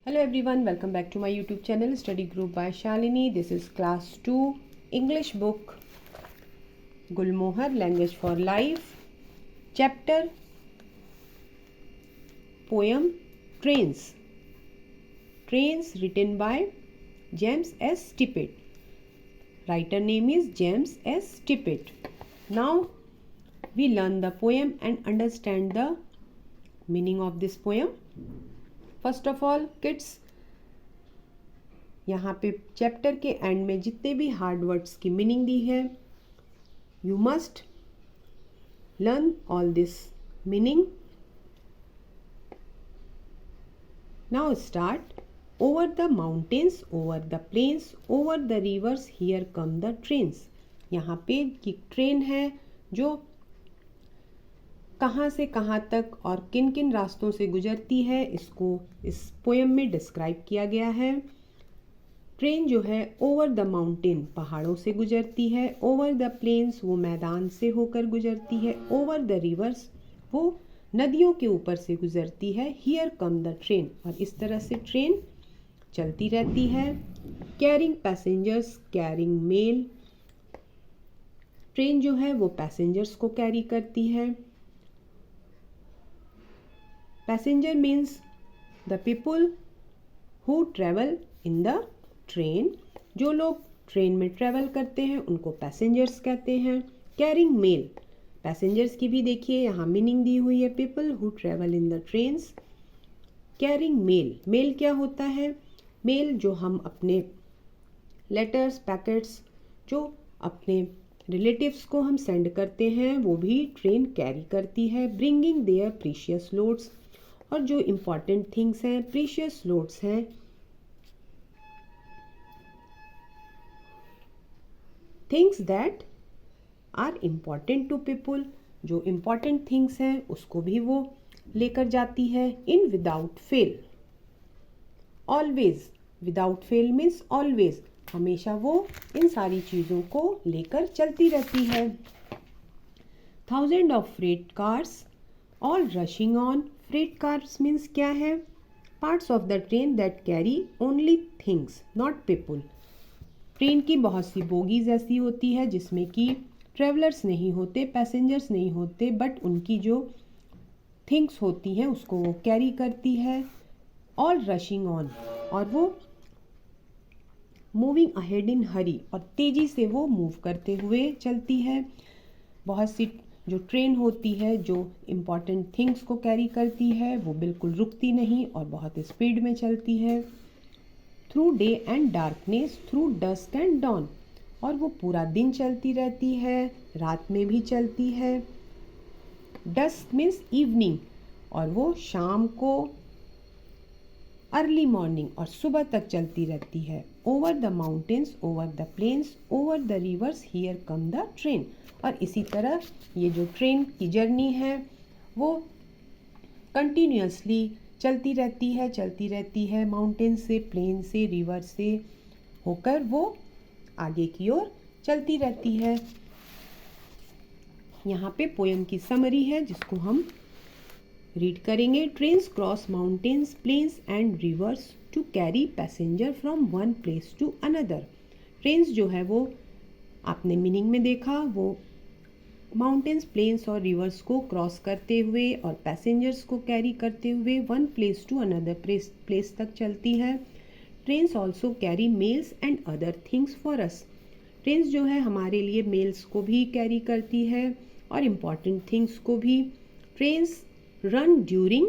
Hello everyone, welcome back to my YouTube channel Study Group by Shalini. This is class 2 English book Gulmohar Language for Life, chapter poem Trains. Trains written by James S. Tippett. Writer name is James S. Tippett. Now we learn the poem and understand the meaning of this poem. First of all kids, यहाँ पे chapter के end में जितने भी hard words की meaning दी है, you must learn all this meaning. Now start. Over the mountains, over the plains, over the rivers, here come the trains. यहाँ पे एक ट्रेन है जो कहाँ से कहाँ तक और किन किन रास्तों से गुजरती है, इसको इस पोएम में डिस्क्राइब किया गया है. ट्रेन जो है ओवर द माउंटेन, पहाड़ों से गुजरती है. ओवर द प्लेन्स, वो मैदान से होकर गुजरती है. ओवर द रिवर्स, वो नदियों के ऊपर से गुजरती है. हियर कम द ट्रेन, और इस तरह से ट्रेन चलती रहती है. Carrying passengers, carrying mail. Train जो है वो पैसेंजर्स को कैरी करती है. Passenger means the people who travel in the train. जो लोग ट्रेन में ट्रेवल करते हैं उनको पैसेंजर्स कहते हैं. कैरिंग मेल, पैसेंजर्स की भी देखिए यहाँ मीनिंग दी हुई है. People who travel in the trains. Carrying mail, mail क्या होता है? मेल जो हम अपने लेटर्स, पैकेट्स जो अपने रिलेटिव्स को हम सेंड करते हैं वो भी ट्रेन कैरी करती है. ब्रिंगिंग देयर प्रीशियस लोड्स, और जो इम्पॉर्टेंट थिंग्स हैं, प्रीशियस लोड्स हैं, things that are important to people, जो इम्पॉर्टेंट थिंग्स हैं उसको भी वो लेकर जाती है. In without fail, always. Without fail means always, हमेशा वो इन सारी चीज़ों को लेकर चलती रहती है. Thousand of freight cars all rushing on. Freight cars means क्या है? Parts of the train that carry only things not people. Train की बहुत सी बोगीज ऐसी होती है जिसमें कि ट्रेवलर्स नहीं होते, पैसेंजर्स नहीं होते, बट उनकी जो थिंग्स होती हैं उसको वो कैरी करती है. ऑल रशिंग ऑन, और वो मूविंग अहेड इन हरी, और तेज़ी से वो मूव करते हुए चलती है. बहुत सी जो ट्रेन होती है जो इम्पॉर्टेंट थिंग्स को कैरी करती है वो बिल्कुल रुकती नहीं और बहुत स्पीड में चलती है. Through day and darkness, through dusk and dawn, और वो पूरा दिन चलती रहती है, रात में भी चलती है. डस्क मीन्स इवनिंग, और वो शाम को, अर्ली मॉर्निंग और सुबह तक चलती रहती है. Over the mountains, over the plains, over the rivers, here come the train. और इसी तरह ये जो ट्रेन की जर्नी है वो कंटिन्यूसली चलती रहती है. माउंटेन से, प्लेन से, रिवर से होकर वो आगे की ओर चलती रहती है. यहाँ पे पोएम की समरी है जिसको हम रीड करेंगे. Trains cross mountains, plains and rivers to carry passenger from one place to another. Trains जो है वो आपने मीनिंग में देखा, वो माउंटेन्स, प्लेन्स और रिवर्स को क्रॉस करते हुए और पैसेंजर्स को कैरी करते हुए one place to another place तक चलती है. Trains also carry mails and other things for us. Trains जो है हमारे लिए मेल्स को भी कैरी करती है और इम्पॉर्टेंट थिंग्स को भी. Trains run during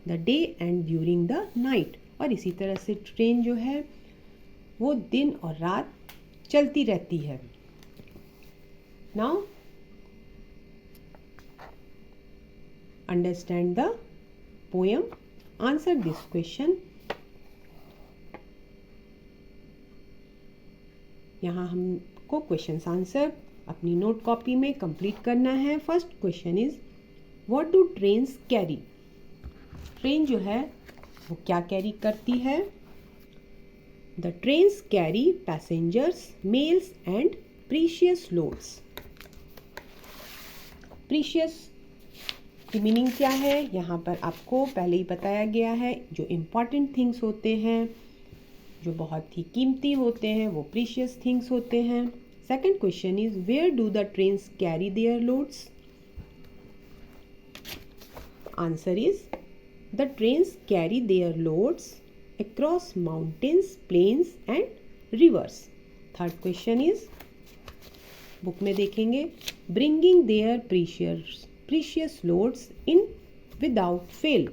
the day and during the night, और इसी तरह से ट्रेन जो है वो दिन और रात चलती रहती है. Now understand the poem, answer this question. यहाँ हमको क्वेश्चंस आंसर अपनी नोट कॉपी में कंप्लीट करना है. First question is what do trains carry. Train जो है वो क्या कैरी करती है? The trains carry passengers, mails and precious loads. Precious इसकी मीनिंग क्या है यहाँ पर आपको पहले ही बताया गया है। जो इम्पॉर्टेंट थिंग्स होते हैं, जो बहुत ही कीमती होते हैं, वो प्रीशियस थिंग्स होते हैं। Second question is where do the trains carry their loads? Answer is the trains carry their loads across mountains, plains and rivers. Third question is, book में देखेंगे, bringing their precious loads in without fail.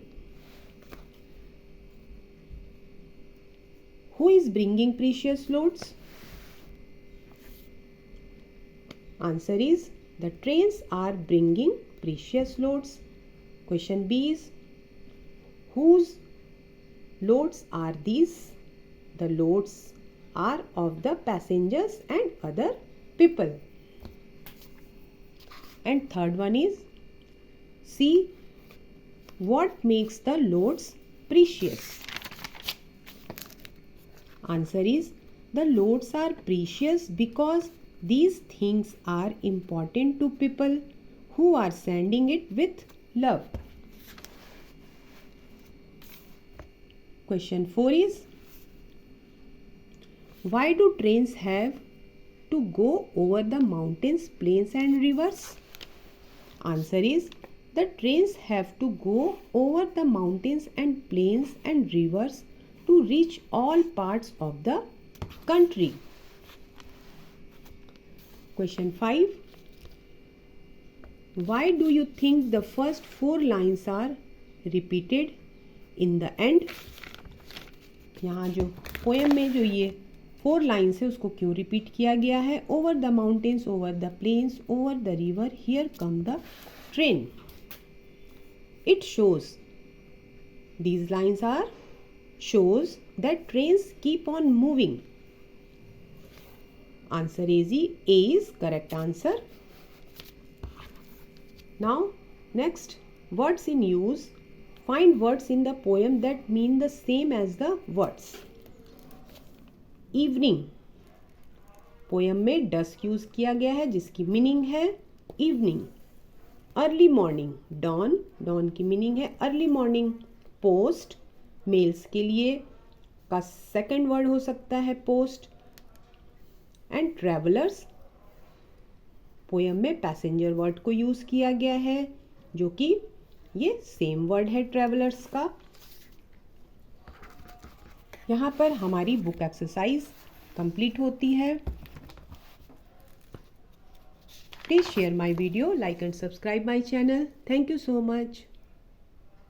Who is bringing precious loads? Answer is the trains are bringing precious loads. Question B is whose loads are these? The loads are of the passengers and other people. And third one is see what makes the loads precious. Answer is the loads are precious because these things are important to people who are sending it with love. Question 4 is why do trains have to go over the mountains, plains and rivers? Answer is the trains have to go over the mountains and plains and rivers to reach all parts of the country. Question 5. Why do you think the first 4 lines are repeated in the end? यहाँ जो poem में जो ये 4 lines है उसको क्यों repeat किया गया है? Over the mountains, over the plains, over the river, here come the train. It shows, these lines are shows that trains keep on moving. Answer is A is correct answer. Now next, words in use. Find words in the poem that mean the same as the words. Evening, poem में dusk use किया गया है जिसकी meaning है evening. Early morning, dawn, dawn की meaning है early morning. Post, mails के लिए का सेकंड वर्ड हो सकता है पोस्ट. एंड ट्रैवलर्स, पोएम में पैसेंजर वर्ड को यूज किया गया है जो कि ये सेम वर्ड है ट्रैवलर्स का. यहाँ पर हमारी बुक एक्सरसाइज कंप्लीट होती है. Please share my video, like and subscribe my channel. Thank you so much.